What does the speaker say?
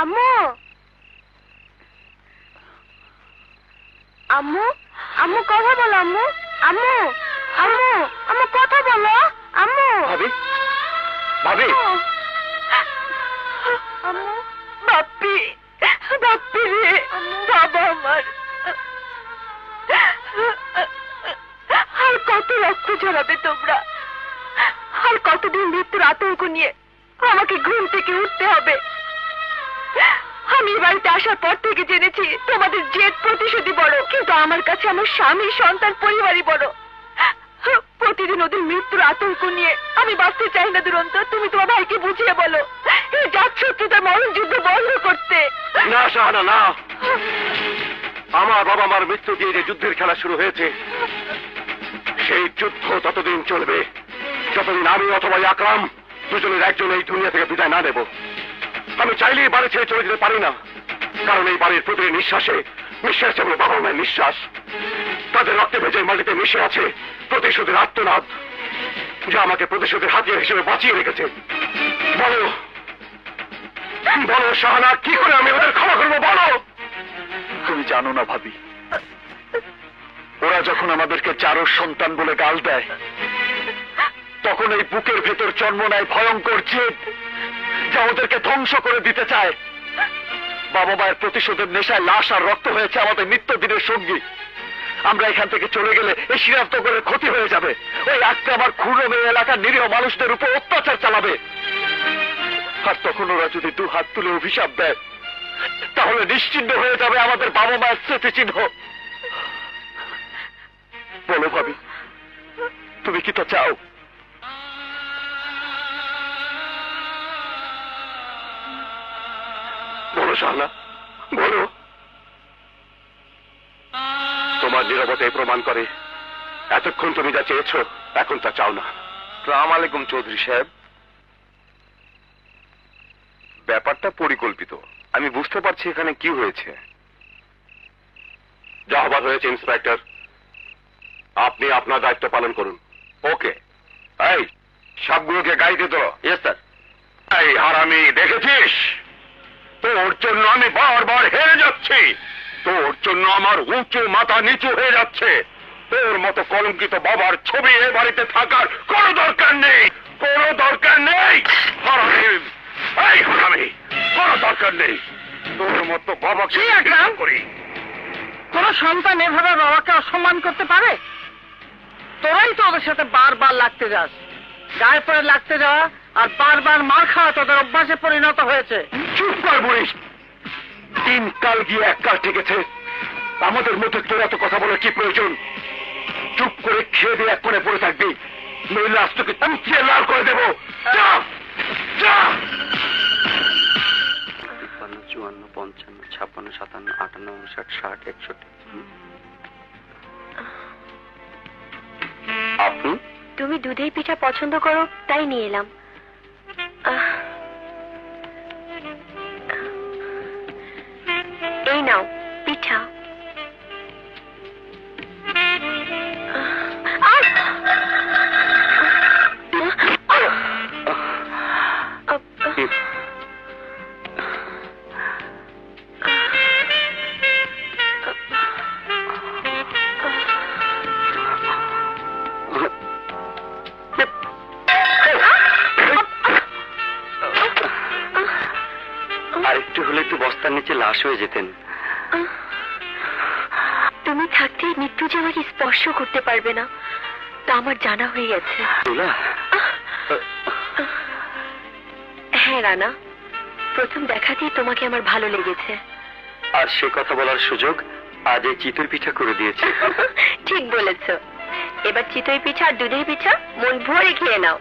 আম্মু আম্মু আম্মু কথা বলো আম্মু আম্মু আম্মু আম্মু কথা বলো আম্মু ভাবি ভাবি আম্মু বাপ্পি বাপ্পি রে বাবা আমার আর কত রক্ত ঝরাবে তোমরা আর কতদিন মৃত্যুর আতঙ্ক নিয়ে আমাকে ঘুম থেকে উঠতে হবে আমি বাড়িতে আসার পর থেকে জেনেছি তোমাদের জেদ প্রতিশোধী বড় কিন্তু আমার কাছে আমার স্বামী সন্তান পরিবারই বড় প্রতিদিন ওদের মৃত্যুর আতঙ্ক নিয়ে আমি বাঁচতে চাই না দুরন্ত তুমি তোমার ভাইকে বুঝিয়ে বলো এই জাত শত্রুতার মরণ যুদ্ধ বন্ধ করতে না শাহানা না আমার বাবা মার মৃত্যু দিয়ে যে যুদ্ধের খেলা শুরু হয়েছে সেই যুদ্ধ ততদিন চলবে যতদিন আমি অথবা আকরাম দুজনের একজন এই দুনিয়া থেকে বিদায় না নেব আমি চাইলেই বাড়ি ছেড়ে চলে যেতে পারি না কারণ এই বাড়ির প্রতিটি নিঃশ্বাসে নিঃশ্বাস যেমন বাবা মায়ের নিঃশ্বাস তাদের রক্তে ভেজে মাটিতে মিশে আছে প্রতিশোধের আত্মনাদ যা আমাকে প্রতিশোধের হাতিয়ার হিসেবে বাঁচিয়ে রেখেছে বলো বলো শাহানা কি করে আমি ওদের ক্ষমা করবো বলো তুমি জানো না ভাবি ওরা যখন আমাদেরকে চারো সন্তান বলে গাল দেয় তখন এই বুকের ভেতর জন্ম নেয় ভয়ঙ্কর জেদ যা ওদেরকে ধ্বংস করে দিতে চায় বাবা মায়ের প্রতিশোধের নেশায় লাশ আর রক্ত হয়েছে আমাদের নিত্যদিনের সঙ্গী আমরা এখান থেকে চলে গেলে এই শ্রীরামনগরের ক্ষতি হয়ে যাবে ওই আকরাম আমার খুরম এলাকার নিরীহ মানুষদের উপর অত্যাচার চালাবে আর তখন ওরা যদি দু হাত তুলে অভিশাপ দেয় তাহলে নিশ্চিহ্ন হয়ে যাবে আমাদের বাবা মায়ের স্মৃতিচিহ্ন বলো ভাবি তুমি কি তো চাও বলো শাহানা বলো তোমার নীরবতাই প্রমাণ করে এতক্ষণ তুমি যা চেয়েছো এখন তা চাও না। আসসালামু আলাইকুম চৌধুরী সাহেব ব্যাপারটা পরিকল্পিত আমি বুঝতে পারছি এখানে কি হয়েছে যা হবার হয়েছে ইন্সপেক্টর আপনি আপনার দায়িত্ব পালন করুন ওকে এই সবগুলোকে গাড়িতে তোলো ইয়েস স্যার এই হারামি দেখেছিস তোর জন্য আমি বারবার হেরে যাচ্ছি তোর জন্য আমার উঁচু মাথা নিচু হয়ে যাচ্ছে তোর মতো কলঙ্কিত বাবার ছবি এ বাড়িতে থাকার কোনো দরকার নেই কোনো দরকার নেই হারামি এই হারামি কোনো দরকার নেই তোর মতো বাবাকে করি কোন সন্তান এভাবে বাবাকে অসম্মান করতে পারে তোরাই তো ওদের সাথে বারবার লাগতে যাস গায়ে পরে লাগতে যাওয়া আর বারবার মার খাওয়া তোদের অভ্যাসে পরিণত হয়েছে চুপ কর বলিস তিন কাল গিয়ে এক কাল ঠেকেছে আমাদের মধ্যে তোর এত কথা বলার কি প্রয়োজন চুপ করে খেয়ে দিয়ে এক করে পড়ে থাকবি নইলে আজ তোকে চুপিয়ে লাল করে দেবো যা যা 54, 55, 56, 57, 58, 59, 60, 61 আপনি তুমি দুধের পিঠা পছন্দ করো তাই নিয়ে এলাম এই নাও পিঠা আরেকটু হলে একটু বস্তার নিচে লাশ হয়ে যেতেন তুমি থাকতে মৃত্যু যে আমাকে স্পর্শ করতে পারবে না তা আমার জানা হয়ে গেছে হ্যাঁ রানা প্রথম দেখাতেই তোমাকে আমার ভালো লেগেছে আর সে কথা বলার সুযোগ আজ এই চিতই পিঠা করে দিয়েছে ঠিক বলেছ এবার চিতই পিঠা আর দুধের পিঠা মন ভরে খেয়ে নাও